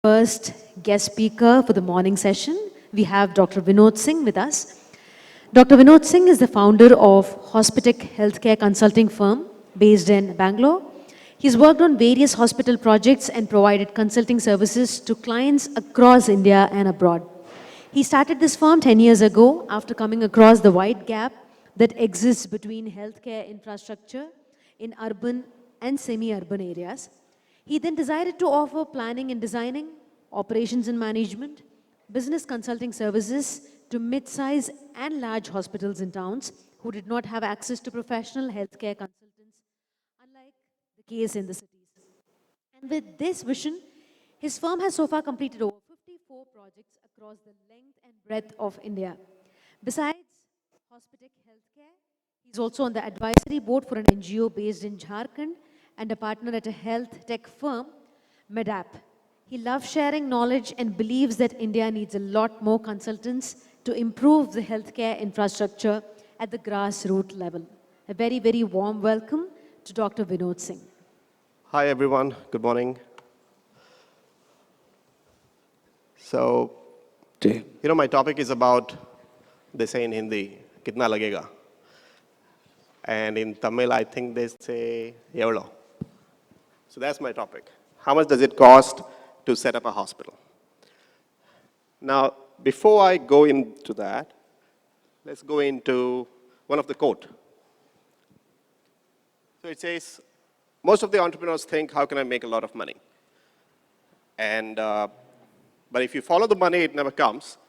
First guest speaker for the morning session, we have Dr. Vinod Singh with us. Dr. Vinod Singh is the founder of Hospitech healthcare consulting firm based in Bangalore. He's worked on various hospital projects and provided consulting services to clients across India and abroad. He started this firm 10 years ago after coming across the wide gap that exists between healthcare infrastructure in urban and semi-urban areas. He then decided to offer planning and designing, operations and management, business consulting services to mid-size and large hospitals in towns who did not have access to professional healthcare consultants, unlike the case in the cities. And with this vision, his firm has so far completed over 54 projects across the length and breadth of India. Besides Hospitech Healthcare, he's also on the advisory board for an NGO based in Jharkhand and a partner at a health tech firm, Medap. He loves sharing knowledge and believes that India needs a lot more consultants to improve the healthcare infrastructure at the grassroots level. A very, very warm welcome to Dr. Vinod Singh. Hi, everyone. Good morning. So, my topic is about, they say in Hindi, kitna lagega? And in Tamil, I think they say, evlo. So that's my topic. How much does it cost to set up a hospital? Now, before I go into that, let's go into one of the quote. So it says, most of the entrepreneurs think, how can I make a lot of money? And, but if you follow the money, it never comes.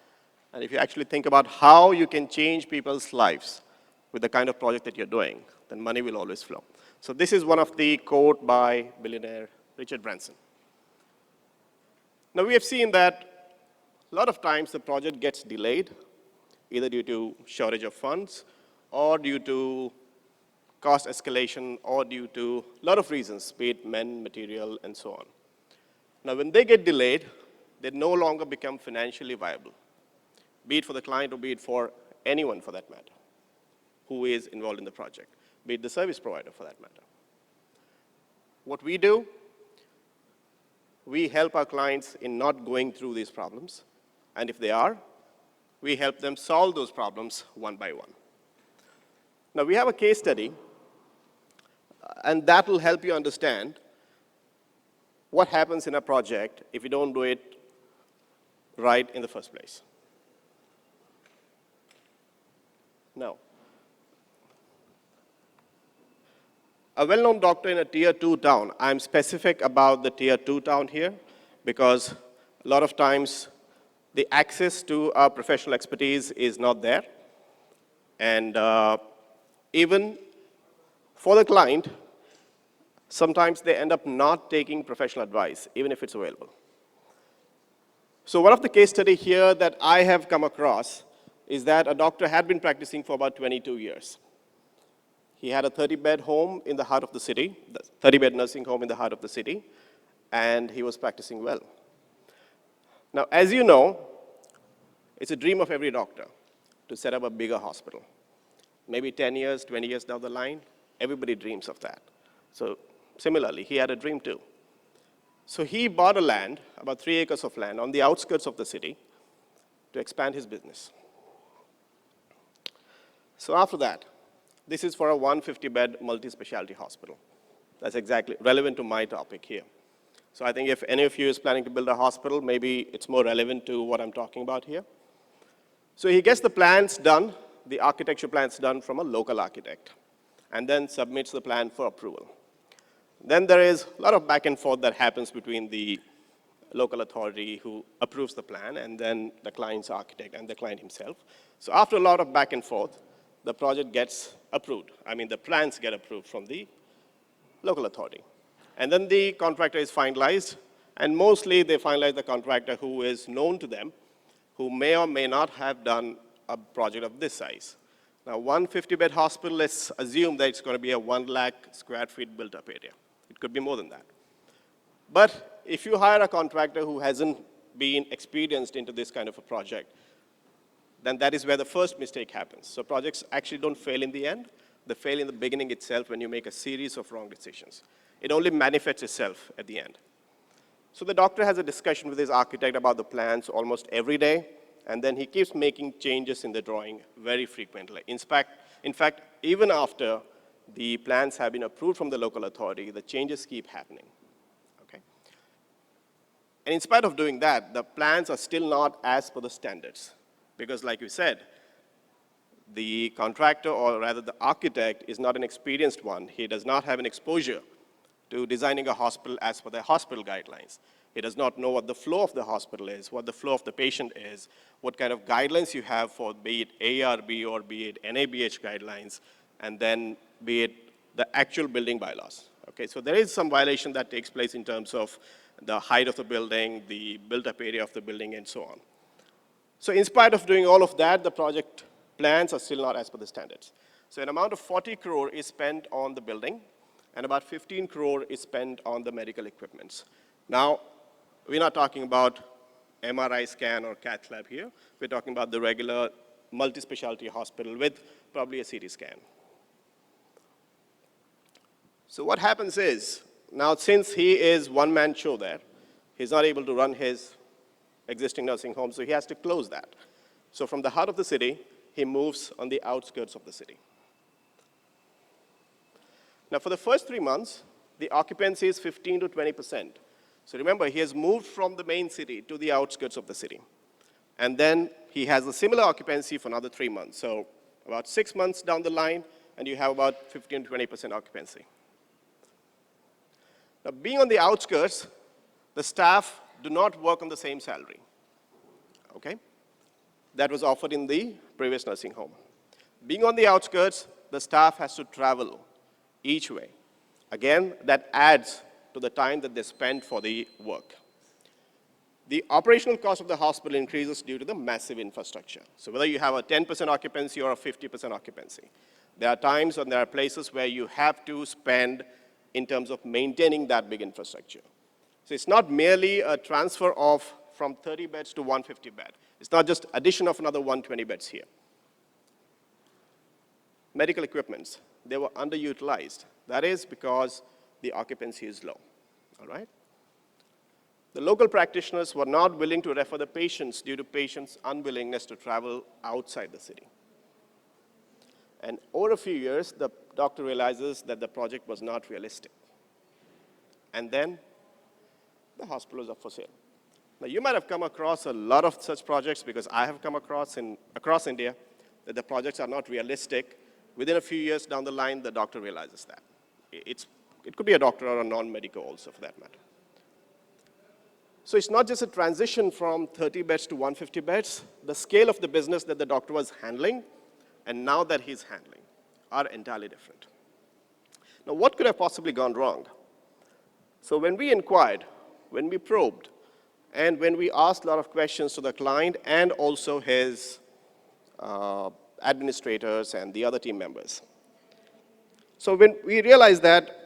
And if you actually think about how you can change people's lives with the kind of project that you're doing, then money will always flow. So this is one of the quote by billionaire Richard Branson. Now we have seen that a lot of times the project gets delayed, either due to shortage of funds or due to cost escalation or due to a lot of reasons, be it men, material, and so on. Now when they get delayed, they no longer become financially viable, be it for the client or be it for anyone for that matter who is involved in the project, be it the service provider for that matter. What we do, we help our clients in not going through these problems, and if they are, we help them solve those problems one by one. Now we have a case study, and that will help you understand what happens in a project if you don't do it right in the first place. Now, a well-known doctor in a tier 2 town, I'm specific about the tier 2 town here because a lot of times the access to our professional expertise is not there. And even for the client, sometimes they end up not taking professional advice, even if it's available. So one of the case study here that I have come across is that a doctor had been practicing for about 22 years. He had a 30-bed home in the heart of the city, 30-bed nursing home in the heart of the city, and he was practicing well. Now, as you know, it's a dream of every doctor to set up a bigger hospital. Maybe 10 years, 20 years down the line, everybody dreams of that. So similarly, he had a dream too. So he bought a land, about 3 acres of land, on the outskirts of the city to expand his business. So after that, this is for a 150-bed multi-specialty hospital. That's exactly relevant to my topic here. So I think if any of you is planning to build a hospital, maybe it's more relevant to what I'm talking about here. So he gets the plans done, the architecture plans done from a local architect, and then submits the plan for approval. Then there is a lot of back and forth that happens between the local authority who approves the plan and then the client's architect and the client himself. So after a lot of back and forth, the project gets approved. I mean, the plans get approved from the local authority. And then the contractor is finalized, and mostly they finalize the contractor who is known to them, who may or may not have done a project of this size. Now, 150-bed hospital, let's assume that it's going to be a 1 lakh square feet built-up area. It could be more than that. But if you hire a contractor who hasn't been experienced into this kind of a project, then that is where the first mistake happens. So projects actually don't fail in the end. They fail in the beginning itself when you make a series of wrong decisions. It only manifests itself at the end. So the doctor has a discussion with his architect about the plans almost every day, and then he keeps making changes in the drawing very frequently. In fact, even after the plans have been approved from the local authority, the changes keep happening. Okay? And in spite of doing that, the plans are still not as per the standards. Because like you said, the contractor, or rather the architect, is not an experienced one. He does not have an exposure to designing a hospital as per the hospital guidelines. He does not know what the flow of the hospital is, what the flow of the patient is, what kind of guidelines you have for be it ARB or be it NABH guidelines, and then be it the actual building bylaws. Okay, so there is some violation that takes place in terms of the height of the building, the built-up area of the building, and so on. So in spite of doing all of that, the project plans are still not as per the standards. So an amount of 40 crore is spent on the building, and about 15 crore is spent on the medical equipments. Now, we're not talking about MRI scan or cath lab here. We're talking about the regular multi-specialty hospital with probably a CT scan. So what happens is, now since he is one-man show there, he's not able to run his existing nursing home, so he has to close that. So from the heart of the city, he moves on the outskirts of the city. Now, for the first 3 months, the occupancy is 15 to 20%. So remember, he has moved from the main city to the outskirts of the city. And then he has a similar occupancy for another 3 months. So about 6 months down the line, and you have about 15 to 20% occupancy. Now, being on the outskirts, the staff do not work on the same salary. Okay? That was offered in the previous nursing home. Being on the outskirts, the staff has to travel each way. Again, that adds to the time that they spend for the work. The operational cost of the hospital increases due to the massive infrastructure. So whether you have a 10% occupancy or a 50% occupancy, there are times and there are places where you have to spend in terms of maintaining that big infrastructure. So it's not merely a transfer of from 30 beds to 150 bed. It's not just addition of another 120 beds here. Medical equipments, they were underutilized. That is because the occupancy is low, all right? The local practitioners were not willing to refer the patients due to patients' unwillingness to travel outside the city. And over a few years, the doctor realizes that the project was not realistic. And then the hospital is up for sale. Now, you might have come across a lot of such projects, because I have come across across India that the projects are not realistic. Within a few years down the line, the doctor realizes that. It could be a doctor or a non-medical also, for that matter. So it's not just a transition from 30 beds to 150 beds. The scale of the business that the doctor was handling and now that he's handling are entirely different. Now, what could have possibly gone wrong? So when we inquired, when we probed, and when we asked a lot of questions to the client and also his administrators and the other team members. So when we realized that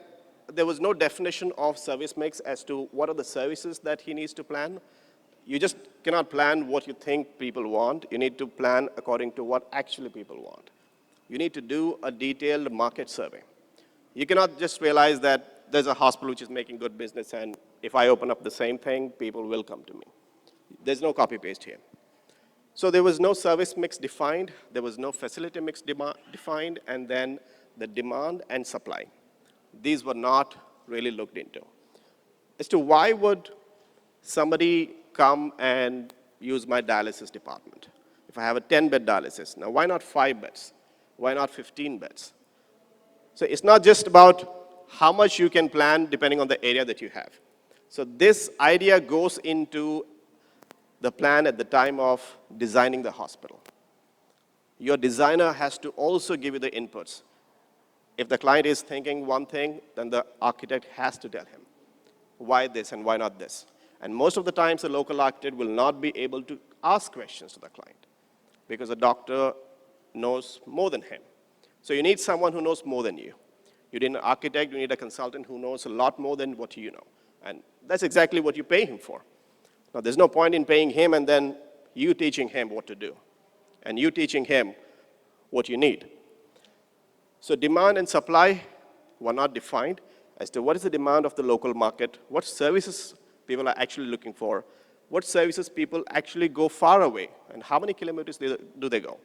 there was no definition of service mix as to what are the services that he needs to plan. You just cannot plan what you think people want. You need to plan according to what actually people want. You need to do a detailed market survey. You cannot just realize that there's a hospital which is making good business, and if I open up the same thing, people will come to me. There's no copy-paste here. So there was no service mix defined, there was no facility mix defined, and then the demand and supply. These were not really looked into. As to why would somebody come and use my dialysis department? If I have a 10-bed dialysis, now why not 5 beds? Why not 15 beds? So it's not just about how much you can plan depending on the area that you have. So this idea goes into the plan at the time of designing the hospital. Your designer has to also give you the inputs. If the client is thinking one thing, then the architect has to tell him why this and why not this. And most of the times, the local architect will not be able to ask questions to the client because the doctor knows more than him. So you need someone who knows more than you. You need an architect, you need a consultant who knows a lot more than what you know. And that's exactly what you pay him for. Now, there's no point in paying him and then you teaching him what to do and you teaching him what you need. So demand and supply were not defined as to what is the demand of the local market, what services people are actually looking for, what services people actually go far away, and how many kilometers do they go?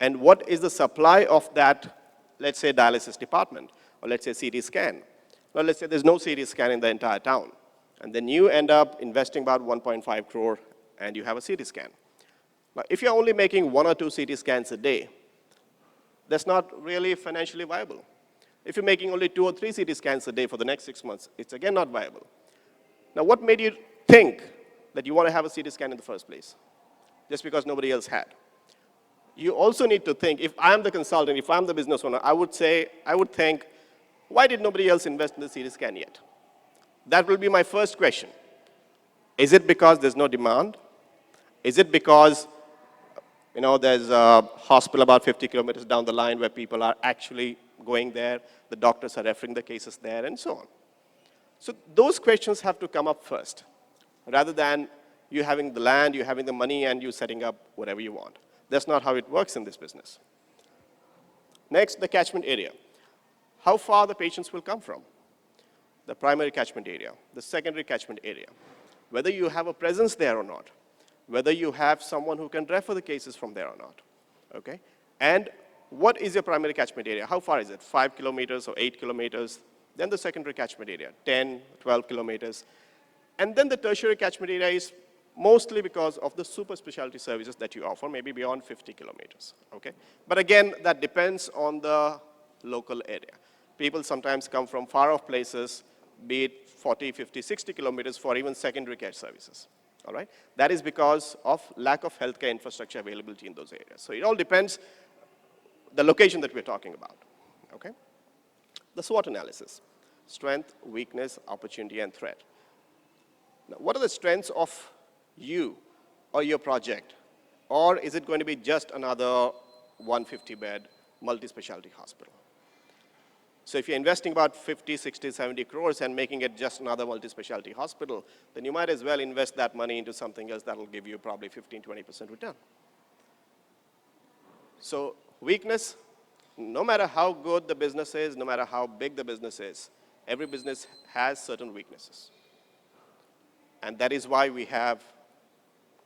And what is the supply of that, let's say, dialysis department, or let's say CT scan. Well, let's say there's no CT scan in the entire town, and then you end up investing about 1.5 crore, and you have a CT scan. Now, if you're only making 1 or 2 CT scans a day, that's not really financially viable. If you're making only 2 or 3 CT scans a day for the next 6 months, it's again not viable. Now, what made you think that you want to have a CT scan in the first place? Just because nobody else had. You also need to think, if I'm the consultant, if I'm the business owner, I would think, why did nobody else invest in the CT scan yet? That will be my first question. Is it because there's no demand? Is it because there's a hospital about 50 kilometers down the line where people are actually going there, the doctors are referring the cases there, and so on? So those questions have to come up first, rather than you having the land, you having the money, and you setting up whatever you want. That's not how it works in this business. Next, the catchment area. How far the patients will come from. The primary catchment area, the secondary catchment area. Whether you have a presence there or not. Whether you have someone who can refer the cases from there or not. Okay? And what is your primary catchment area? How far is it? 5 kilometers or 8 kilometers? Then the secondary catchment area, 10, 12 kilometers. And then the tertiary catchment area is mostly because of the super specialty services that you offer, maybe beyond 50 kilometers, okay? But again, that depends on the local area. People sometimes come from far off places, be it 40, 50, 60 kilometers for even secondary care services, all right? That is because of lack of healthcare infrastructure availability in those areas. So it all depends the location that we're talking about, okay? The SWOT analysis, strength, weakness, opportunity, and threat. Now, what are the strengths of you or your project? Or is it going to be just another 150-bed multi-specialty hospital? So if you're investing about 50, 60, 70 crores and making it just another multi-specialty hospital, then you might as well invest that money into something else that will give you probably 15, 20% return. So weakness, no matter how good the business is, no matter how big the business is, every business has certain weaknesses. And that is why we have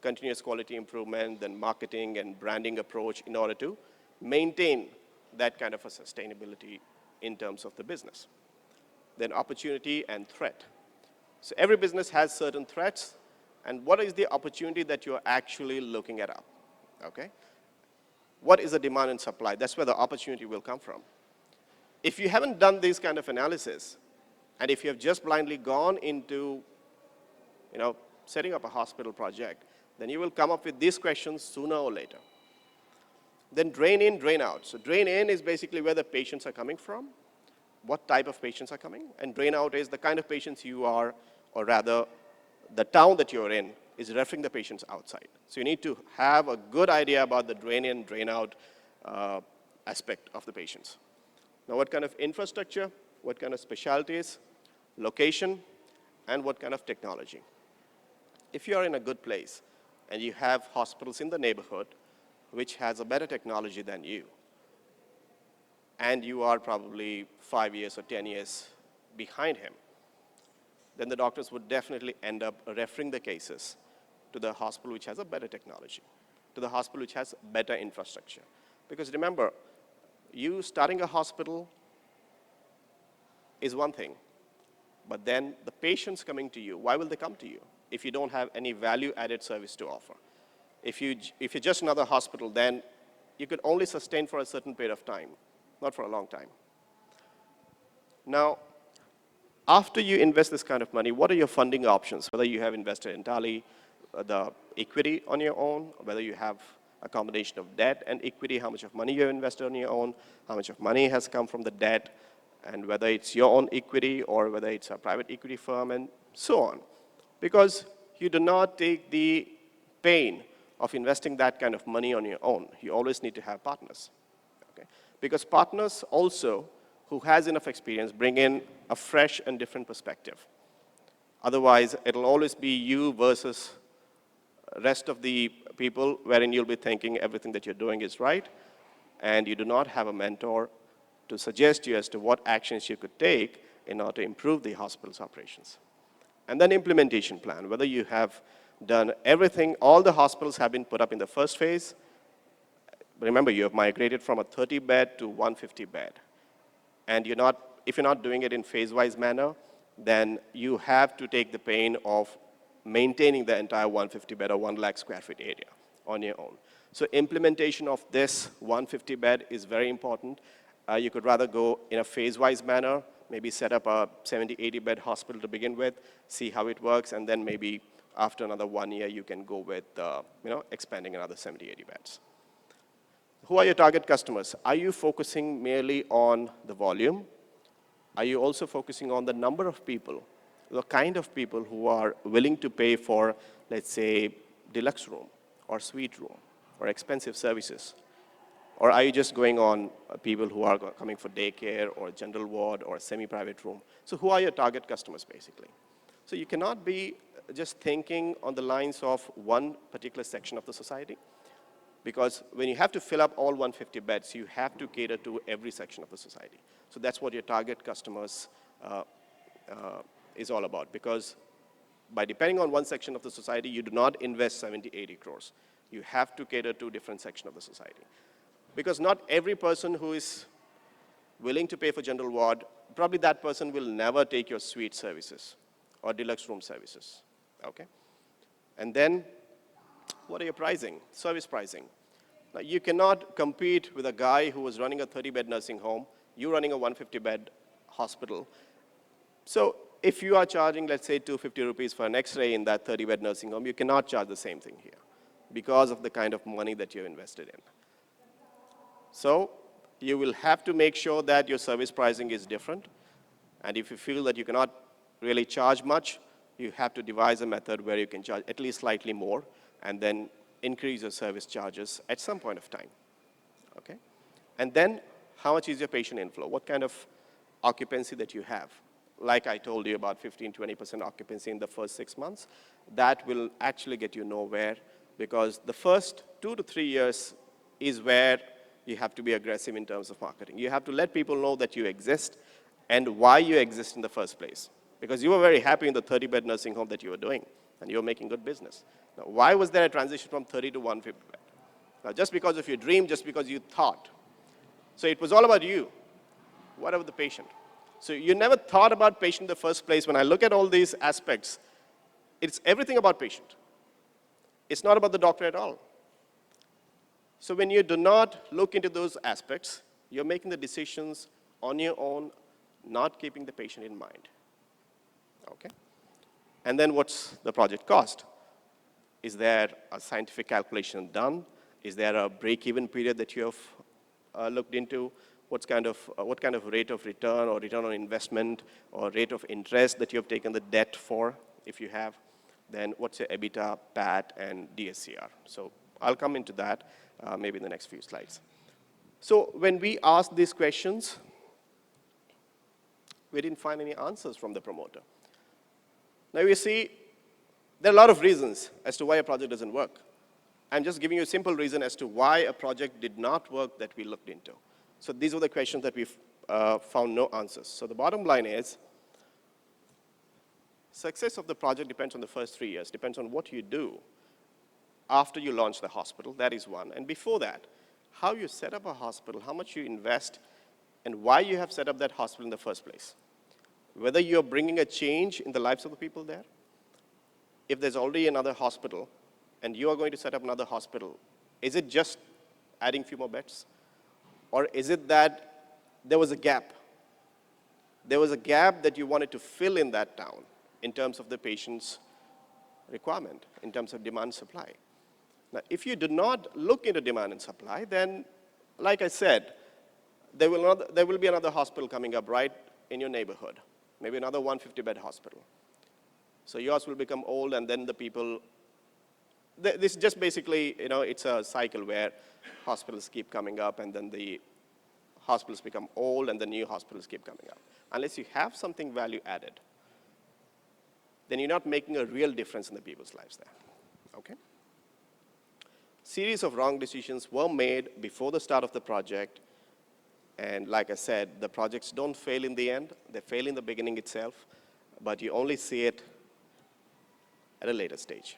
continuous quality improvement, then marketing and branding approach in order to maintain that kind of a sustainability in terms of the business. Then opportunity and threat. So every business has certain threats, and what is the opportunity that you're actually looking at up, okay? What is the demand and supply? That's where the opportunity will come from. If you haven't done this kind of analysis, and if you have just blindly gone into setting up a hospital project, then you will come up with these questions sooner or later. Then drain in, drain out. So drain in is basically where the patients are coming from, what type of patients are coming, and drain out is the kind of patients you are, or rather, the town that you're in is referring the patients outside. So you need to have a good idea about the drain in, drain out aspect of the patients. Now, what kind of infrastructure, what kind of specialties, location, and what kind of technology. If you are in a good place and you have hospitals in the neighborhood which has a better technology than you, and you are probably 5 years or 10 years behind him, then the doctors would definitely end up referring the cases to the hospital which has a better technology, to the hospital which has better infrastructure. Because remember, you starting a hospital is one thing, but then the patients coming to you, why will they come to you if you don't have any value-added service to offer? If you're just another hospital, then you could only sustain for a certain period of time, not for a long time. Now, after you invest this kind of money, what are your funding options? Whether you have invested entirely the equity on your own, whether you have a combination of debt and equity, how much of money you have invested on your own, how much of money has come from the debt, and whether it's your own equity or whether it's a private equity firm, and so on. Because you do not take the pain of investing that kind of money on your own. You always need to have partners. Okay? Because partners also, who has enough experience, bring in a fresh and different perspective. Otherwise, it'll always be you versus rest of the people, wherein you'll be thinking everything that you're doing is right, and you do not have a mentor to suggest you as to what actions you could take in order to improve the hospital's operations. And then implementation plan, whether you have done everything, all the hospitals have been put up in the first phase. Remember, you have migrated from a 30-bed to 150-bed. And if you're not doing it in phase-wise manner, then you have to take the pain of maintaining the entire 150-bed or 1 lakh square feet area on your own. So implementation of this 150-bed is very important. You could rather go in a phase-wise manner, maybe set up a 70, 80-bed hospital to begin with, see how it works, and then maybe after another 1 year, you can go with expanding another 70, 80 beds. Who are your target customers? Are you focusing merely on the volume? Are you also focusing on the number of people, the kind of people who are willing to pay for, let's say, deluxe room or suite room or expensive services? Or are you just going on people who are coming for daycare or general ward or a semi-private room? So who are your target customers, basically? So you cannot be just thinking on the lines of one particular section of the society, because when you have to fill up all 150 beds, you have to cater to every section of the society. So that's what your target customers is all about, because by depending on one section of the society, you do not invest 70, 80 crores. You have to cater to different sections of the society. Because not every person who is willing to pay for general ward, probably that person will never take your suite services or deluxe room services, okay? And then, what are your pricing? Service pricing. Now, you cannot compete with a guy who was running a 30-bed nursing home, you running a 150-bed hospital. So if you are charging, let's say, 250 rupees for an X-ray in that 30-bed nursing home, you cannot charge the same thing here because of the kind of money that you've invested in. So you will have to make sure that your service pricing is different. And if you feel that you cannot really charge much, you have to devise a method where you can charge at least slightly more and then increase your service charges at some point of time, okay? And then, how much is your patient inflow? What kind of occupancy that you have? Like I told you, about 15, 20% occupancy in the first 6 months. That will actually get you nowhere, because the first 2 to 3 years is where you have to be aggressive in terms of marketing. You have to let people know that you exist and why you exist in the first place. Because you were very happy in the 30-bed nursing home that you were doing, and you were making good business. Now, why was there a transition from 30 to 150 bed? Now, just because of your dream, just because you thought. So it was all about you. What about the patient? So you never thought about patient in the first place. When I look at all these aspects, it's everything about patient. It's not about the doctor at all. So when you do not look into those aspects, you're making the decisions on your own, not keeping the patient in mind, okay? And then what's the project cost? Is there a scientific calculation done? Is there a break-even period that you have looked into? What kind of rate of return or return on investment or rate of interest that you have taken the debt for, if you have? Then what's your EBITDA, PAT, and DSCR? So I'll come into that maybe in the next few slides. So when we asked these questions, we didn't find any answers from the promoter. Now you see, there are a lot of reasons as to why a project doesn't work. I'm just giving you a simple reason as to why a project did not work that we looked into. So these were the questions that we found no answers. So the bottom line is, success of the project depends on the first 3 years, depends on what you do after you launch the hospital. That is one. And before that, how you set up a hospital, how much you invest, and why you have set up that hospital in the first place. Whether you're bringing a change in the lives of the people there. If there's already another hospital, and you are going to set up another hospital, is it just adding a few more beds? Or is it that there was a gap? There was a gap that you wanted to fill in that town in terms of the patient's requirement, in terms of demand supply. Now, if you do not look into demand and supply, then, like I said, there will be another hospital coming up right in your neighborhood, maybe another 150-bed hospital. So yours will become old, and then the people, this is just basically, it's a cycle where hospitals keep coming up, and then the hospitals become old, and the new hospitals keep coming up. Unless you have something value added, then you're not making a real difference in the people's lives there, okay? Series of wrong decisions were made before the start of the project, and like I said, the projects don't fail in the end. They fail in the beginning itself, but you only see it at a later stage.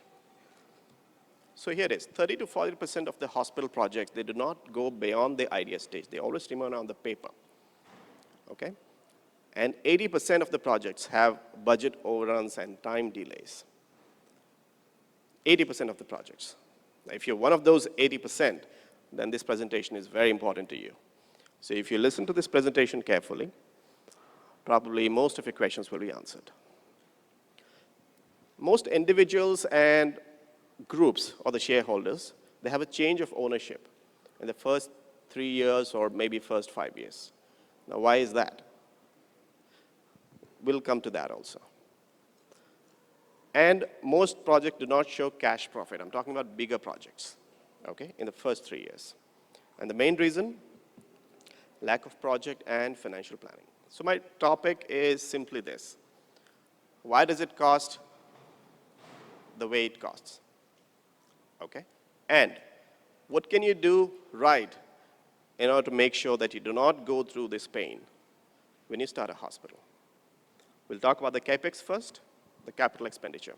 So here it is, 30 to 40% of the hospital projects, they do not go beyond the idea stage. They always remain on the paper, okay? And 80% of the projects have budget overruns and time delays. 80% of the projects. Now, if you're one of those 80%, then this presentation is very important to you. So if you listen to this presentation carefully, probably most of your questions will be answered. Most individuals and groups or the shareholders, they have a change of ownership in the first 3 years or maybe first 5 years. Now, why is that? We'll come to that also. And most projects do not show cash profit. I'm talking about bigger projects, okay, in the first 3 years. And the main reason, lack of project and financial planning. So my topic is simply this. Why does it cost the way it costs? Okay? And what can you do right in order to make sure that you do not go through this pain when you start a hospital? We'll talk about the CAPEX first, the capital expenditure.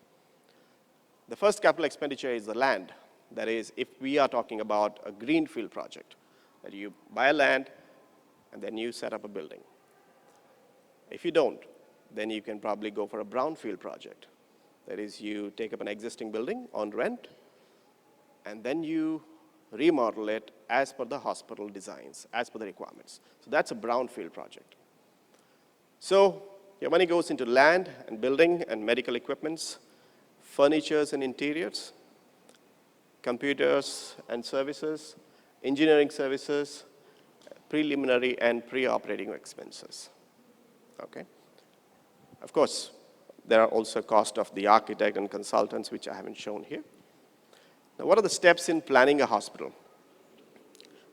The first capital expenditure is the land. That is, if we are talking about a greenfield project, that you buy a land and then you set up a building. If you don't, then you can probably go for a brownfield project. That is, you take up an existing building on rent, and then you remodel it as per the hospital designs, as per the requirements. So that's a brownfield project. So your money goes into land and building and medical equipments, furnitures and interiors, computers and services, engineering services, preliminary and pre-operating expenses. Okay? Of course, there are also costs of the architect and consultants, which I haven't shown here. Now, what are the steps in planning a hospital?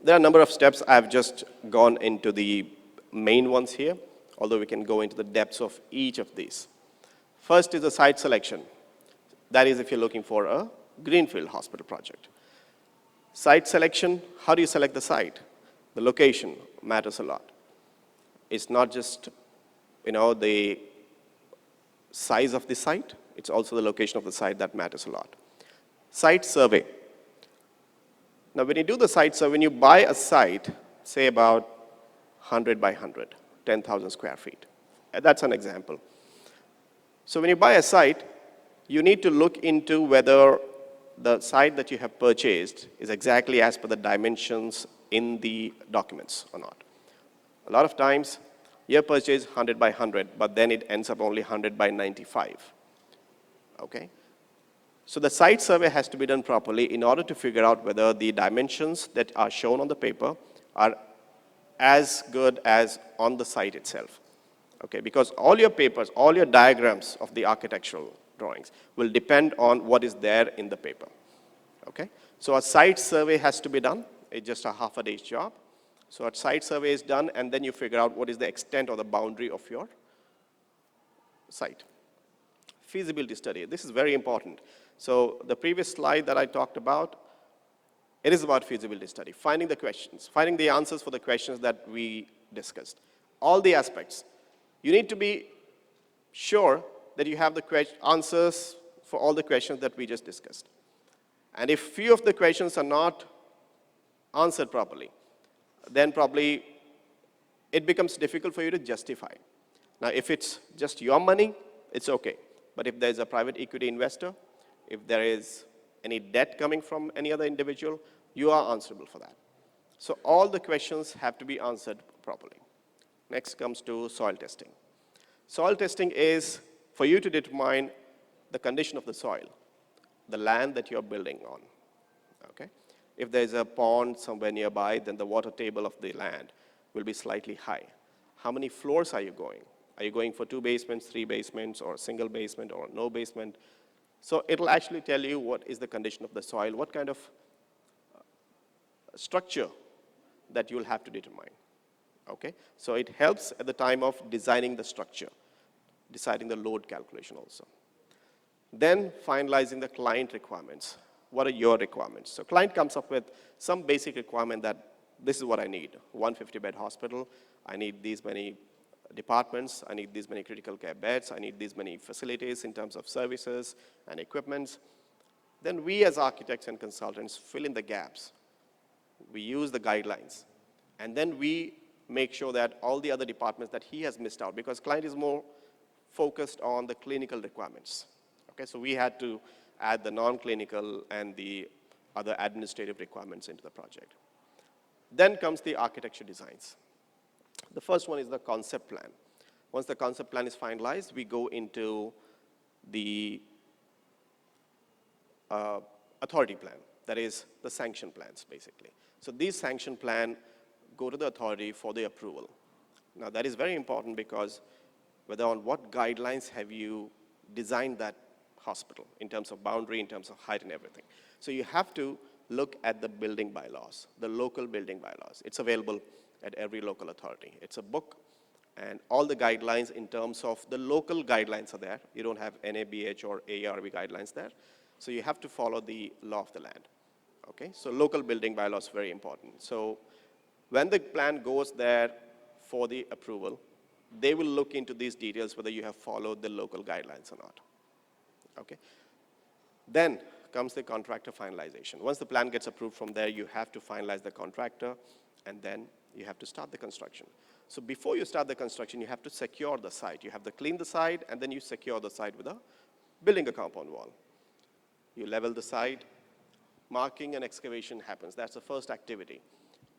There are a number of steps. I've just gone into the main ones here, although we can go into the depths of each of these. First is the site selection. That is if you're looking for a greenfield hospital project. Site selection, how do you select the site? The location matters a lot. It's not just, the size of the site, it's also the location of the site that matters a lot. Site survey. Now, when you do the site survey, when you buy a site, say about 100 by 100, 10,000 square feet. That's an example. So when you buy a site, you need to look into whether the site that you have purchased is exactly as per the dimensions in the documents or not. A lot of times, you purchase 100 by 100, but then it ends up only 100 by 95. Okay? So the site survey has to be done properly in order to figure out whether the dimensions that are shown on the paper are as good as on the site itself. Okay? Because all your papers, all your diagrams of the architectural drawings will depend on what is there in the paper. Okay? So a site survey has to be done. It's just a half a day's job. So a site survey is done, and then you figure out what is the extent or the boundary of your site. Feasibility study. This is very important. So the previous slide that I talked about, it is about feasibility study, finding the questions, finding the answers for the questions that we discussed. All the aspects. You need to be sure that you have the answers for all the questions that we just discussed. And if few of the questions are not answered properly, then probably it becomes difficult for you to justify. Now, if it's just your money, it's okay. But if there's a private equity investor, if there is any debt coming from any other individual, you are answerable for that. So all the questions have to be answered properly. Next comes to soil testing. Soil testing is for you to determine the condition of the soil, the land that you're building on. Okay? If there's a pond somewhere nearby, then the water table of the land will be slightly high. How many floors are you going? Are you going for 2 basements, 3 basements, or a single basement, or no basement? So it'll actually tell you what is the condition of the soil, what kind of structure that you'll have to determine. Okay? So it helps at the time of designing the structure, deciding the load calculation also. Then finalizing the client requirements. What are your requirements? So client comes up with some basic requirement that this is what I need. 150-bed hospital, I need these many departments, I need these many critical care beds, I need these many facilities in terms of services and equipments. Then we as architects and consultants fill in the gaps. We use the guidelines. And then we make sure that all the other departments that he has missed out, because client is more focused on the clinical requirements. Okay, so we had to add the non-clinical and the other administrative requirements into the project. Then comes the architecture designs. The first one is the concept plan. Once the concept plan is finalized, we go into the authority plan, that is the sanction plans, basically. So these sanction plan go to the authority for the approval. Now that is very important because whether on what guidelines have you designed that hospital in terms of boundary, in terms of height and everything. So you have to look at the building bylaws, the local building bylaws. It's available at every local authority. It's a book, and all the guidelines in terms of the local guidelines are there. You don't have NABH or ARB guidelines there. So you have to follow the law of the land. Okay, so local building bylaws very important. So when the plan goes there for the approval, they will look into these details whether you have followed the local guidelines or not. Okay. Then comes the contractor finalization. Once the plan gets approved from there, you have to finalize the contractor, and then you have to start the construction. So before you start the construction, you have to secure the site. You have to clean the site, and then you secure the site with building a compound wall. You level the site, marking and excavation happens. That's the first activity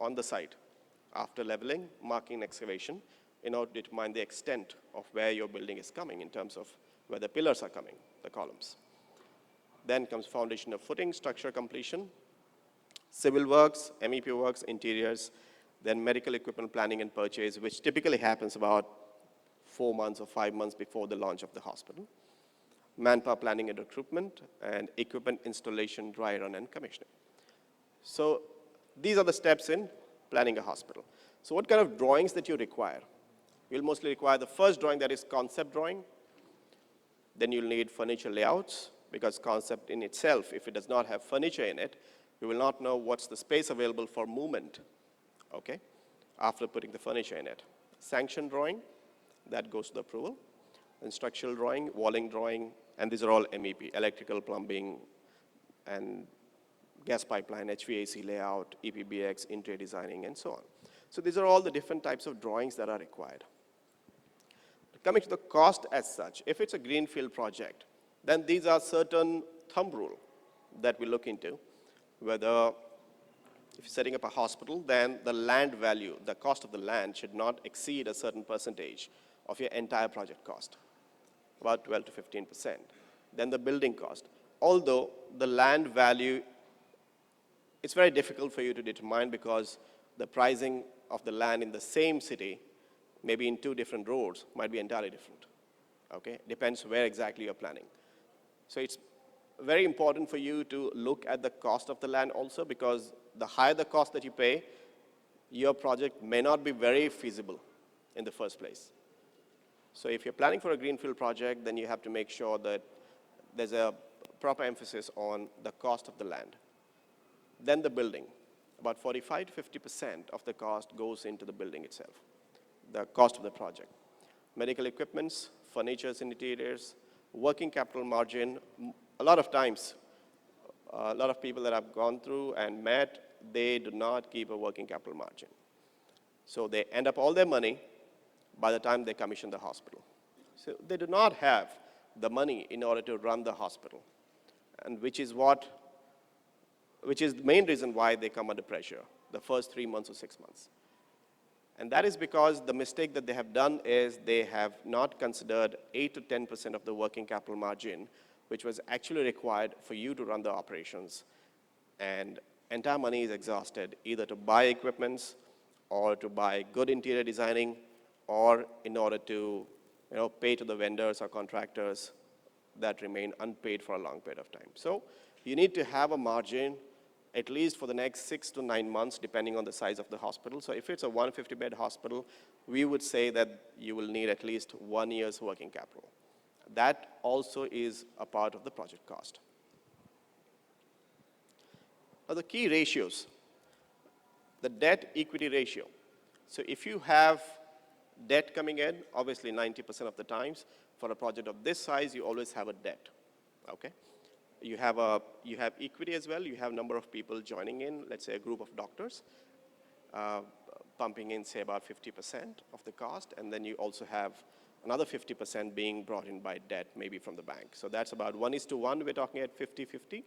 on the site. After leveling, marking and excavation, in order to determine the extent of where your building is coming in terms of where the pillars are coming, the columns. Then comes foundation of footing, structure completion, civil works, MEP works, interiors, then medical equipment planning and purchase, which typically happens about 4 months or 5 months before the launch of the hospital. Manpower planning and recruitment, and equipment installation, dry run, and commissioning. So these are the steps in planning a hospital. So what kind of drawings that you require? You'll mostly require the first drawing, that is concept drawing. Then you'll need furniture layouts, because concept in itself, if it does not have furniture in it, you will not know what's the space available for movement, okay, after putting the furniture in it. Sanction drawing, that goes to the approval. And structural drawing, walling drawing, and these are all MEP, electrical, plumbing, and gas pipeline, HVAC layout, EPBX, interior designing, and so on. So these are all the different types of drawings that are required. Coming to the cost as such, if it's a greenfield project, then these are certain thumb rule that we look into. Whether if you're setting up a hospital, then the land value, the cost of the land should not exceed a certain percentage of your entire project cost, about 12 to 15%. Then the building cost. Although the land value, it's very difficult for you to determine because the pricing of the land in the same city, maybe in 2 different roads, might be entirely different. Okay, depends where exactly you're planning. So it's very important for you to look at the cost of the land also, because the higher the cost that you pay, your project may not be very feasible in the first place. So if you're planning for a greenfield project, then you have to make sure that there's a proper emphasis on the cost of the land. Then the building. About 45 to 50% of the cost goes into the building itself, the cost of the project. Medical equipments, furnitures and interiors, working capital margin. A lot of times, a lot of people that I've gone through and met, they do not keep a working capital margin. So they end up all their money by the time they commission the hospital. So they do not have the money in order to run the hospital, and which is the main reason why they come under pressure the first 3 months or 6 months. And that is because the mistake that they have done is they have not considered 8 to 10% of the working capital margin, which was actually required for you to run the operations. And entire money is exhausted either to buy equipments or to buy good interior designing, or in order to pay to the vendors or contractors that remain unpaid for a long period of time. So you need to have a margin at least for the next 6 to 9 months, depending on the size of the hospital. So if it's a 150-bed hospital, we would say that you will need at least 1 year's working capital. That also is a part of the project cost. Now the key ratios, the debt-equity ratio. So if you have Debt coming in, obviously 90% of the times, for a project of this size, you always have a debt, okay? You have equity as well. You have number of people joining in, let's say a group of doctors, pumping in, say, about 50% of the cost, and then you also have another 50% being brought in by debt, maybe from the bank. So that's about 1:1, we're talking at 50-50,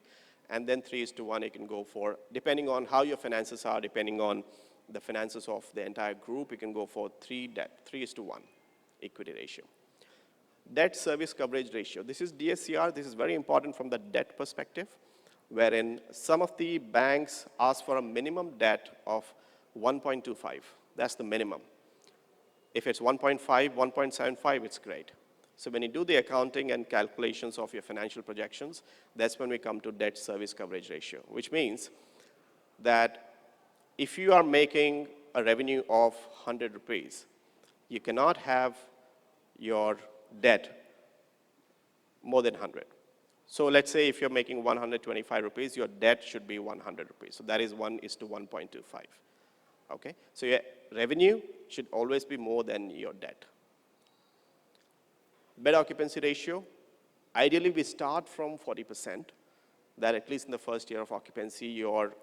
and then 3:1 you can go for, depending on how your finances are, depending on the finances of the entire group, you can go for 3:1 equity ratio. Debt service coverage ratio. This is DSCR. This is very important from the debt perspective, wherein some of the banks ask for a minimum debt of 1.25. That's the minimum. If it's 1.5, 1.75, it's great. So when you do the accounting and calculations of your financial projections, that's when we come to debt service coverage ratio, which means that if you are making a revenue of 100 rupees, you cannot have your debt more than 100. So let's say if you're making 125 rupees, your debt should be 100 rupees. So that is 1:1.25. Okay? So your revenue should always be more than your debt. Bed occupancy ratio. Ideally, we start from 40%, that at least in the first year of occupancy, your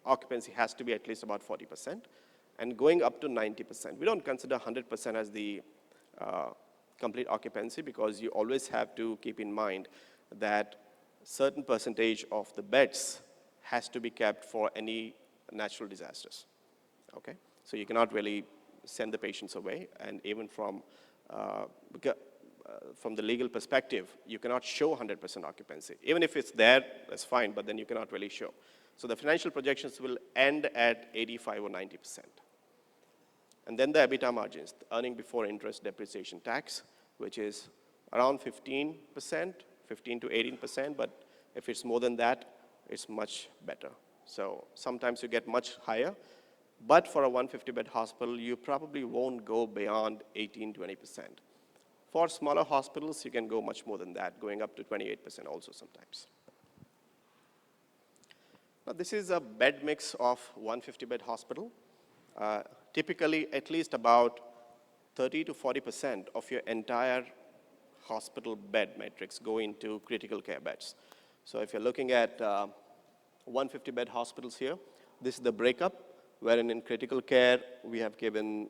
occupancy has to be at least about 40%, and going up to 90%. We don't consider 100% as the complete occupancy, because you always have to keep in mind that certain percentage of the beds has to be kept for any natural disasters, okay? So you cannot really send the patients away, and even from the legal perspective, you cannot show 100% occupancy. Even if it's there, that's fine, but then you cannot really show. So the financial projections will end at 85 or 90%. And then the EBITDA margins, earning before interest, depreciation, tax, which is around 15%, 15 to 18%, but if it's more than that, it's much better. So sometimes you get much higher, but for a 150-bed hospital, you probably won't go beyond 18, 20%. For smaller hospitals, you can go much more than that, going up to 28% also sometimes. Now, this is a bed mix of 150-bed hospital. Typically, at least about 30 to 40% of your entire hospital bed matrix go into critical care beds. So if you're looking at 150-bed hospitals here, this is the breakup, wherein in critical care, we have given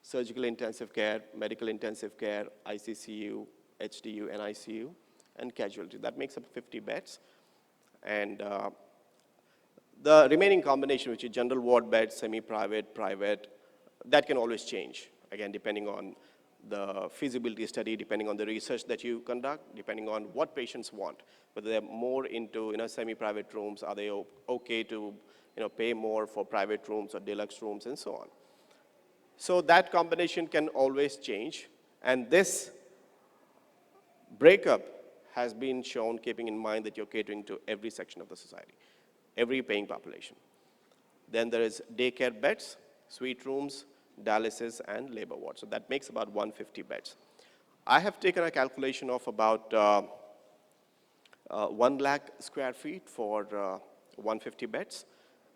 surgical intensive care, medical intensive care, ICCU, HDU, and ICU, and casualty. That makes up 50 beds. And the remaining combination, which is general ward beds, semi-private, private, that can always change, again, depending on the feasibility study, depending on the research that you conduct, depending on what patients want, whether they're more into semi-private rooms, are they okay to pay more for private rooms or deluxe rooms, and so on. So that combination can always change, and this breakup has been shown keeping in mind that you're catering to every section of the society, every paying population. Then there is daycare beds, suite rooms, dialysis, and labor wards. So that makes about 150 beds. I have taken a calculation of about 1 lakh square feet for 150 beds,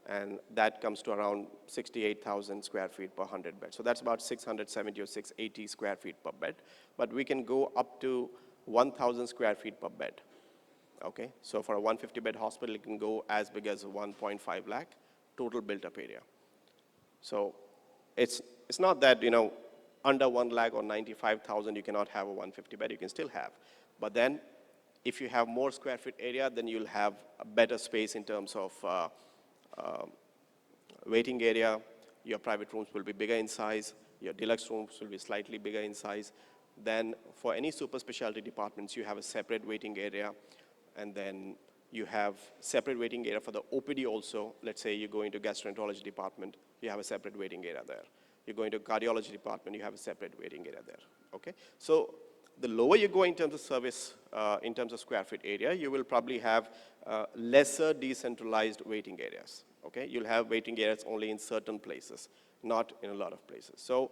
and that comes to around 68,000 square feet per 100 beds. So that's about 670 or 680 square feet per bed, but we can go up to 1,000 square feet per bed. Okay, so for a 150-bed hospital, it can go as big as 1.5 lakh total built-up area. So it's not that, under 1 lakh or 95,000, you cannot have a 150-bed, you can still have. But then, if you have more square feet area, then you'll have a better space in terms of waiting area. Your private rooms will be bigger in size. Your deluxe rooms will be slightly bigger in size. Then for any super specialty departments, you have a separate waiting area. And then you have separate waiting area for the OPD also. Let's say you go into gastroenterology department, you have a separate waiting area there. You go into cardiology department, you have a separate waiting area there. Okay? So the lower you go in terms of service, in terms of square feet area, you will probably have lesser decentralized waiting areas. Okay? You'll have waiting areas only in certain places, not in a lot of places. So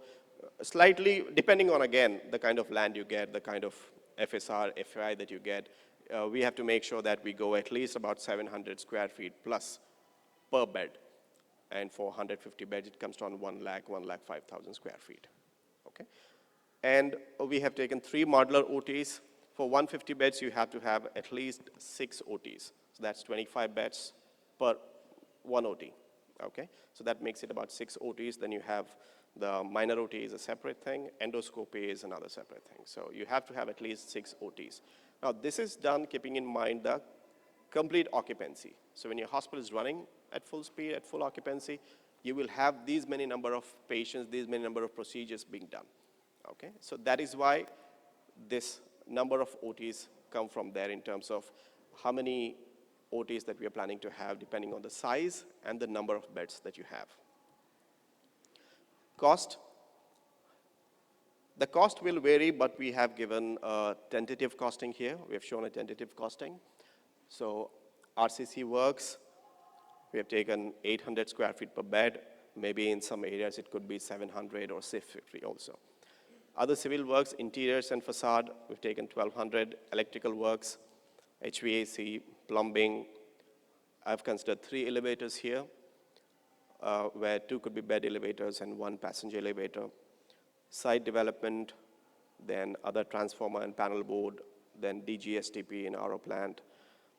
slightly, depending on, again, the kind of land you get, the kind of FSR, FI that you get, we have to make sure that we go at least about 700 square feet plus per bed. And for 150 beds, it comes to on 1 lakh, 1,05,000 square feet. okay? And we have taken 3 modular OTs. For 150 beds, you have to have at least 6 OTs. So that's 25 beds per 1 OT, okay? So that makes it about 6 OTs. Then you have the minor OT is a separate thing. Endoscopy is another separate thing. So you have to have at least 6 OTs. Now, this is done keeping in mind the complete occupancy. So when your hospital is running at full speed, at full occupancy, you will have these many number of patients, these many number of procedures being done, okay? So that is why this number of OTs come from there in terms of how many OTs that we are planning to have depending on the size and the number of beds that you have. Cost. The cost will vary, but we have given a tentative costing here. We have shown a tentative costing. So RCC works. We have taken 800 square feet per bed. Maybe in some areas it could be 700 or 650 also. Other civil works, interiors and facade, we've taken 1,200. Electrical works, HVAC, plumbing. I've considered 3 elevators here, where 2 could be bed elevators and 1 passenger elevator. Site development, then other transformer and panel board, then DGSTP in our plant.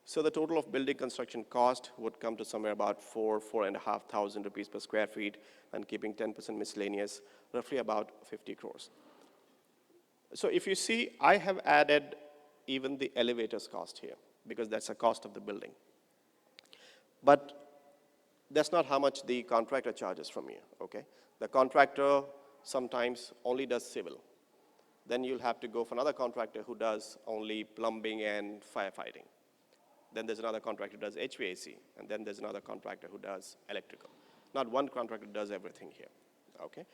So the total of building construction cost would come to somewhere about 4,500 rupees per square feet, and keeping 10% miscellaneous, roughly about 50 crores. So if you see, I have added even the elevators cost here, because that's a cost of the building. But that's not how much the contractor charges from you, okay? The contractor sometimes only does civil. Then you'll have to go for another contractor who does only plumbing and firefighting. Then there's another contractor who does HVAC, and then there's another contractor who does electrical. Not one contractor does everything here, okay?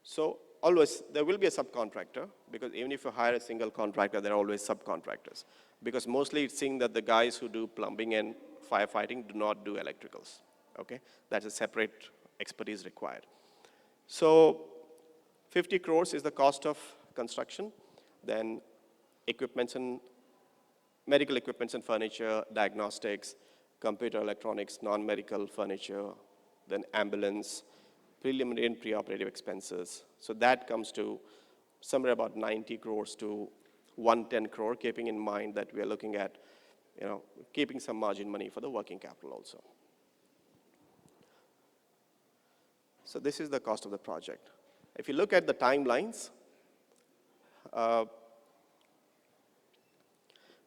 So always, there will be a subcontractor, because even if you hire a single contractor, there are always subcontractors. Because mostly it's seen that the guys who do plumbing and firefighting do not do electricals, okay? That's a separate expertise required. So 50 crores is the cost of construction. Then equipments and medical equipments and furniture, diagnostics, computer electronics, non-medical furniture, then ambulance, preliminary and preoperative expenses. So that comes to somewhere about 90 crores to 110 crore, keeping in mind that we are looking at, keeping some margin money for the working capital also. So this is the cost of the project. If you look at the timelines,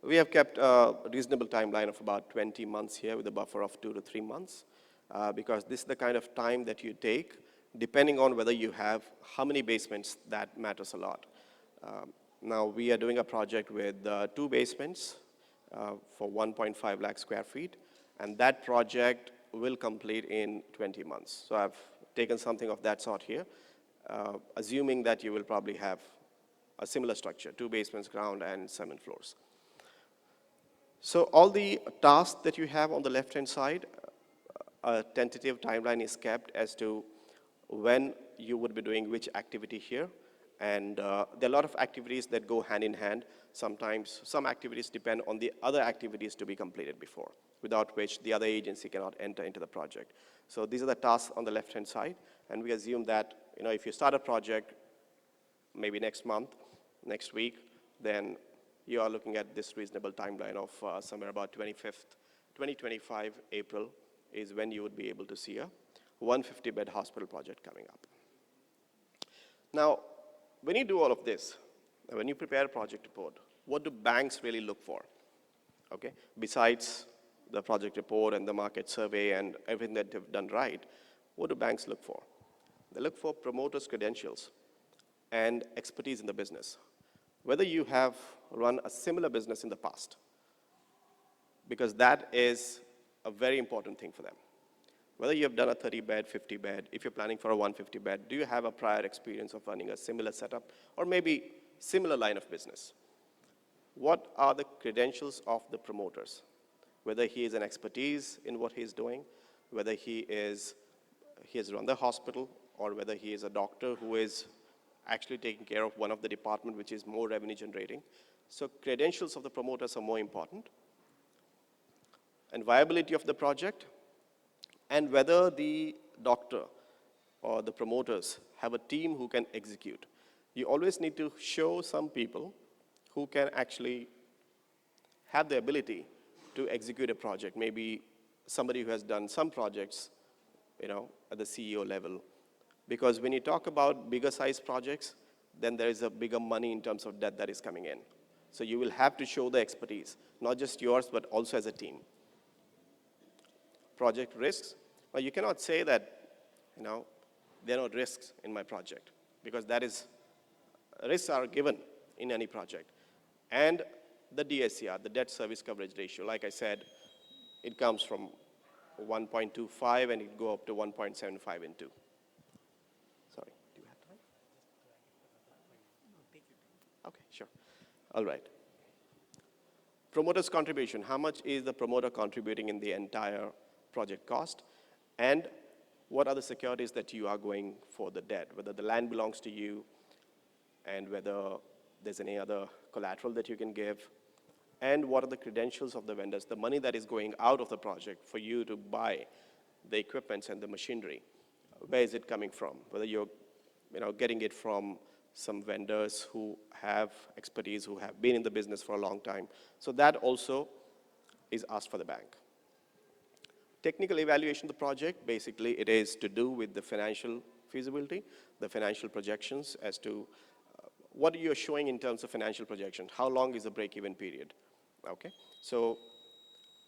we have kept a reasonable timeline of about 20 months here with a buffer of 2 to 3 months, because this is the kind of time that you take, depending on whether you have how many basements. That matters a lot. Now we are doing a project with 2 basements for 1.5 lakh square feet, and that project will complete in 20 months. So I've taken something of that sort here, assuming that you will probably have a similar structure, 2 basements, ground, and 7 floors. So all the tasks that you have on the left-hand side, a tentative timeline is kept as to when you would be doing which activity here. And there are a lot of activities that go hand in hand. Sometimes some activities depend on the other activities to be completed before, without which the other agency cannot enter into the project. So these are the tasks on the left-hand side. And we assume that, if you start a project maybe next month, next week, then you are looking at this reasonable timeline of somewhere about 2025 April is when you would be able to see a 150-bed hospital project coming up. Now, when you do all of this, when you prepare a project report, what do banks really look for? Okay, besides the project report and the market survey and everything that they've done right, what do banks look for? They look for promoters' credentials and expertise in the business. Whether you have run a similar business in the past, because that is a very important thing for them. Whether you have done a 30-bed, 50-bed, if you're planning for a 150-bed, do you have a prior experience of running a similar setup or maybe similar line of business? What are the credentials of the promoters? Whether he is an expertise in what he's doing, whether he has run the hospital, or whether he is a doctor who is actually taking care of one of the department which is more revenue generating. So credentials of the promoters are more important. And viability of the project, and whether the doctor or the promoters have a team who can execute. you always need to show some people who can actually have the ability to execute a project. Maybe somebody who has done some projects, at the CEO level. Because when you talk about bigger size projects, then there is a bigger money in terms of debt that is coming in. So you will have to show the expertise, not just yours, but also as a team. Project risks. Well, you cannot say that, there are no risks in my project, because risks are given in any project. And the DSCR, the debt service coverage ratio, like I said, it comes from 1.25 and it go up to 1.75 in 2. Sorry, do you have time? Okay, sure. All right. Promoter's contribution. How much is the promoter contributing in the entire project cost? And what are the securities that you are going for the debt? Whether the land belongs to you, and whether there's any other collateral that you can give, and what are the credentials of the vendors, the money that is going out of the project for you to buy the equipments and the machinery. Where is it coming from? Whether you're getting it from some vendors who have expertise, who have been in the business for a long time. So that also is asked for the bank. Technical evaluation of the project, basically it is to do with the financial feasibility, the financial projections as to what you're showing in terms of financial projections. How long is the break-even period? Okay, so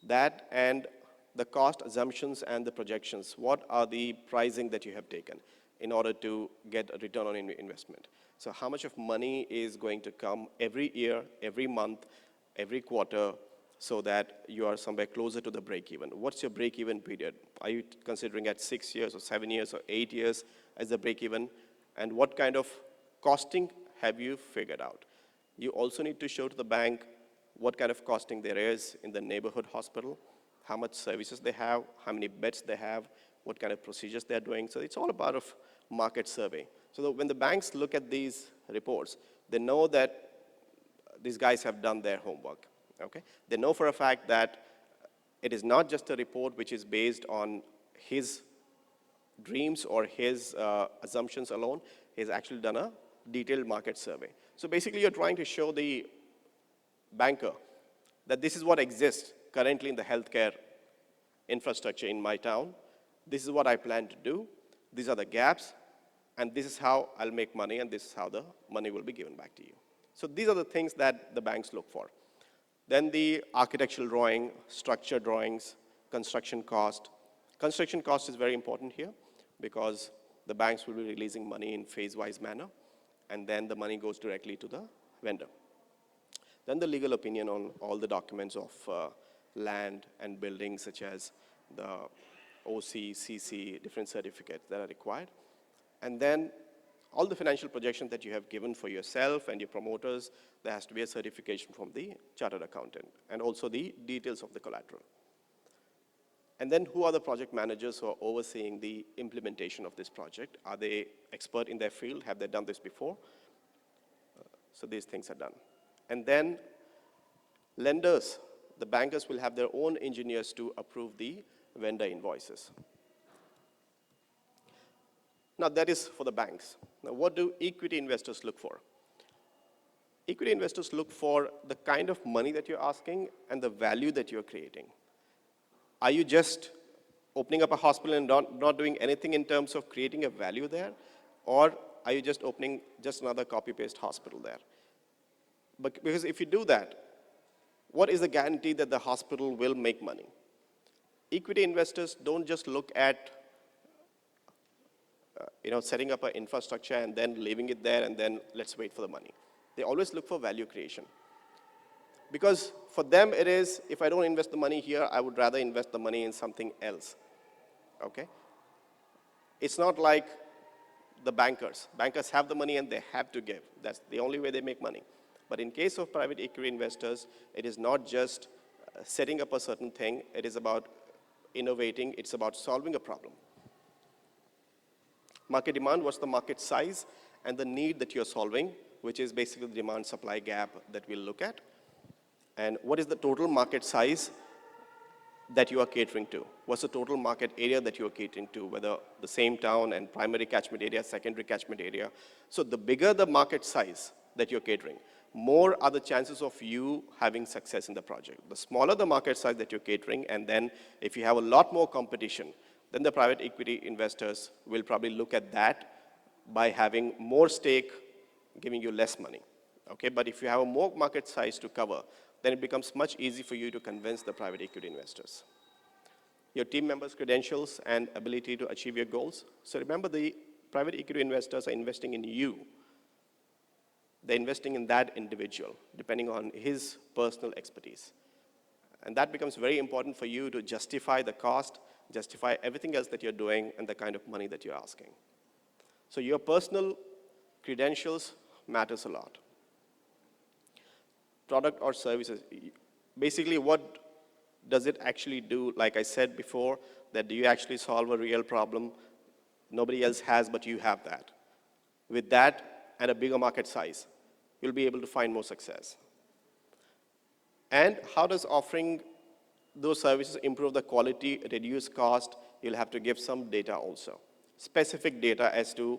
that and the cost assumptions and the projections. What are the pricing that you have taken in order to get a return on investment? So how much of money is going to come every year, every month, every quarter, so that you are somewhere closer to the break-even? What's your break-even period? Are you considering at 6 years or 7 years or 8 years as the break-even? And what kind of costing have you figured out? You also need to show to the bank what kind of costing there is in the neighborhood hospital, how much services they have, how many beds they have, what kind of procedures they're doing. So it's all about a market survey. So that when the banks look at these reports, they know that these guys have done their homework. Okay? They know for a fact that it is not just a report which is based on his dreams or his assumptions alone. He's actually done a detailed market survey. So basically you're trying to show the banker that this is what exists currently in the healthcare infrastructure in my town. This is what I plan to do. These are the gaps, and this is how I'll make money, and this is how the money will be given back to you. So these are the things that the banks look for. Then the architectural drawing, structure drawings, construction cost. Construction cost is very important here because the banks will be releasing money in phase-wise manner, and then the money goes directly to the vendor. Then the legal opinion on all the documents of land and buildings, such as the OC, CC, different certificates that are required. And then all the financial projections that you have given for yourself and your promoters, there has to be a certification from the chartered accountant, and also the details of the collateral. And then who are the project managers who are overseeing the implementation of this project? Are they expert in their field? Have they done this before? So these things are done. And then lenders, the bankers will have their own engineers to approve the vendor invoices. Now that is for the banks. Now what do equity investors look for? Equity investors look for the kind of money that you're asking and the value that you're creating. Are you just opening up a hospital and not doing anything in terms of creating a value there? Or are you just opening just another copy-paste hospital there? But because if you do that, what is the guarantee that the hospital will make money? Equity investors don't just look at setting up an infrastructure and then leaving it there and then let's wait for the money. They always look for value creation. Because for them it is, if I don't invest the money here, I would rather invest the money in something else. Okay? It's not like the bankers. Bankers have the money and they have to give. That's the only way they make money. But in case of private equity investors, it is not just setting up a certain thing. It is about innovating. It's about solving a problem. Market demand, what's the market size and the need that you're solving, which is basically the demand-supply gap that we'll look at. And what is the total market size that you are catering to? What's the total market area that you are catering to, whether the same town and primary catchment area, secondary catchment area? So the bigger the market size that you're catering, more are the chances of you having success in the project. The smaller the market size that you're catering, and then if you have a lot more competition, then the private equity investors will probably look at that by having more stake, giving you less money. Okay, but if you have a more market size to cover, then it becomes much easier for you to convince the private equity investors. Your team members' credentials and ability to achieve your goals. So remember, the private equity investors are investing in you. They're investing in that individual, depending on his personal expertise. And that becomes very important for you to justify the cost, justify everything else that you're doing, and the kind of money that you're asking. So your personal credentials matters a lot. Product or services. Basically, what does it actually do? Like I said before, that do you actually solve a real problem nobody else has, but you have that? With that and a bigger market size, you'll be able to find more success. And how does offering those services improve the quality, reduce cost? You'll have to give some data also. Specific data as to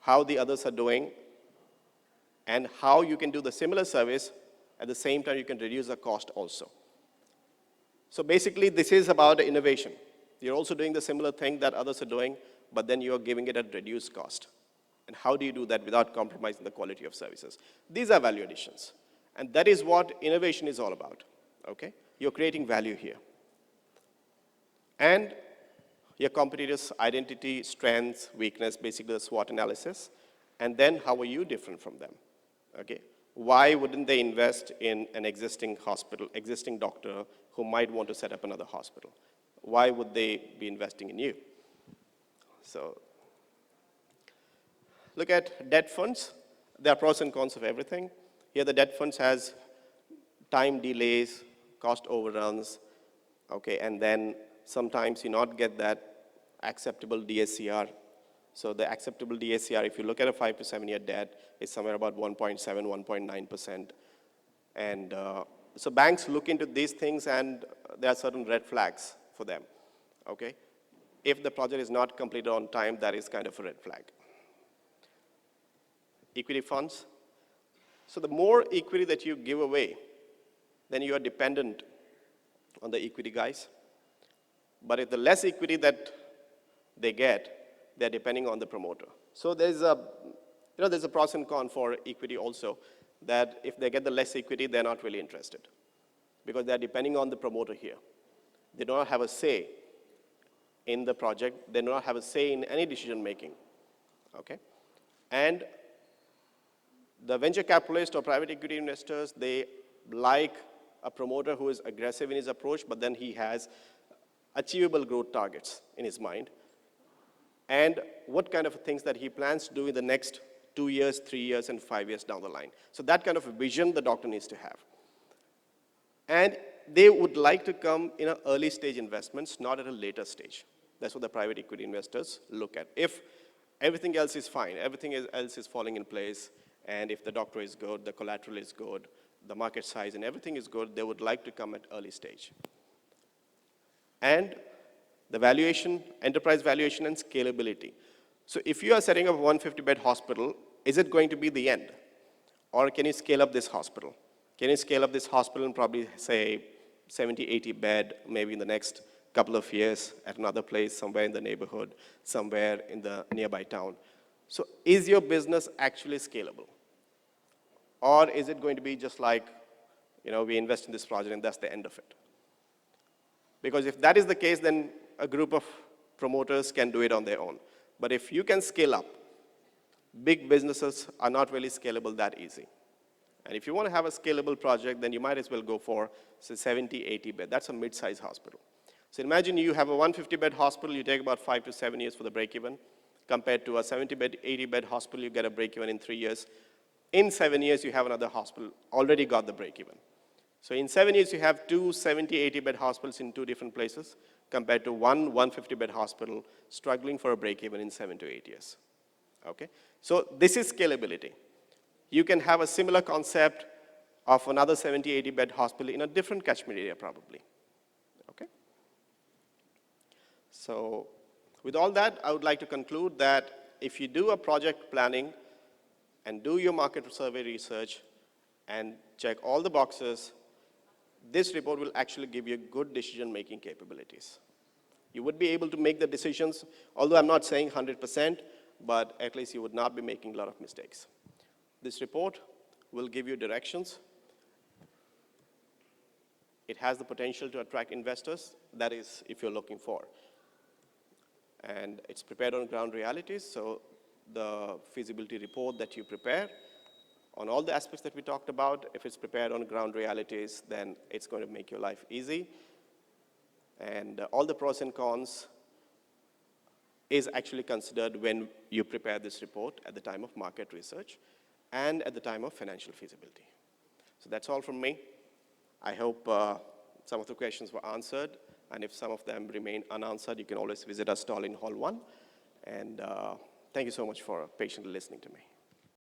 how the others are doing and how you can do the similar service at the same time you can reduce the cost also. So basically, this is about innovation. You're also doing the similar thing that others are doing, but then you're giving it at reduced cost. And how do you do that without compromising the quality of services? These are value additions. And that is what innovation is all about, okay? You're creating value here. And your competitors' identity, strengths, weakness, basically the SWOT analysis. And then how are you different from them, okay? Why wouldn't they invest in an existing hospital, existing doctor who might want to set up another hospital? Why would they be investing in you? So look at debt funds. There are pros and cons of everything. Here the debt funds has time delays, cost overruns, okay, and then sometimes you not get that acceptable DSCR. So the acceptable DSCR, if you look at a 5 to 7 year debt, is somewhere about 1.7, 1.9%. And so banks look into these things, and there are certain red flags for them, okay? If the project is not completed on time, that is kind of a red flag. Equity funds. So the more equity that you give away, then you are dependent on the equity guys. But if the less equity that they get, they're depending on the promoter. So there's a pros and cons for equity also, that if they get the less equity, they're not really interested because they're depending on the promoter here. They do not have a say in the project. They do not have a say in any decision making, okay? And the venture capitalists or private equity investors, they like a promoter who is aggressive in his approach, but then he has achievable growth targets in his mind. And what kind of things that he plans to do in the next 2 years, 3 years, and 5 years down the line. So that kind of a vision the doctor needs to have. And they would like to come in an early stage investments, not at a later stage. That's what the private equity investors look at. If everything else is fine, everything else is falling in place, and if the doctor is good, the collateral is good, the market size and everything is good, they would like to come at early stage. And the valuation, enterprise valuation and scalability. So if you are setting up a 150-bed hospital, is it going to be the end? Or can you scale up this hospital? Can you scale up this hospital and probably say 70, 80 bed, maybe in the next couple of years at another place, somewhere in the neighborhood, somewhere in the nearby town? So is your business actually scalable? Or is it going to be just like, we invest in this project and that's the end of it? Because if that is the case, then a group of promoters can do it on their own. But if you can scale up, big businesses are not really scalable that easy. And if you want to have a scalable project, then you might as well go for, say, 70, 80 bed. That's a mid-size hospital. So imagine you have a 150-bed hospital, you take about 5 to 7 years for the break-even, compared to a 70-bed, 80-bed hospital, you get a break-even in 3 years. In 7 years, you have another hospital, already got the break-even. So in 7 years, you have 2 70, 80-bed hospitals in 2 different places, compared to one 150-bed hospital struggling for a break-even in 7 to 8 years. Okay? So this is scalability. You can have a similar concept of another 70, 80-bed hospital in a different catchment area, probably. Okay? So with all that, I would like to conclude that if you do a project planning and do your market survey research and check all the boxes, this report will actually give you good decision-making capabilities. You would be able to make the decisions, although I'm not saying 100%, but at least you would not be making a lot of mistakes. This report will give you directions. It has the potential to attract investors, that is, if you're looking for. And it's prepared on ground realities, so the feasibility report that you prepare on all the aspects that we talked about, if it's prepared on ground realities, then it's going to make your life easy. And all the pros and cons is actually considered when you prepare this report at the time of market research and at the time of financial feasibility. So that's all from me. I hope some of the questions were answered, and if some of them remain unanswered, you can always visit our stall in Hall 1. And thank you so much for patiently listening to me.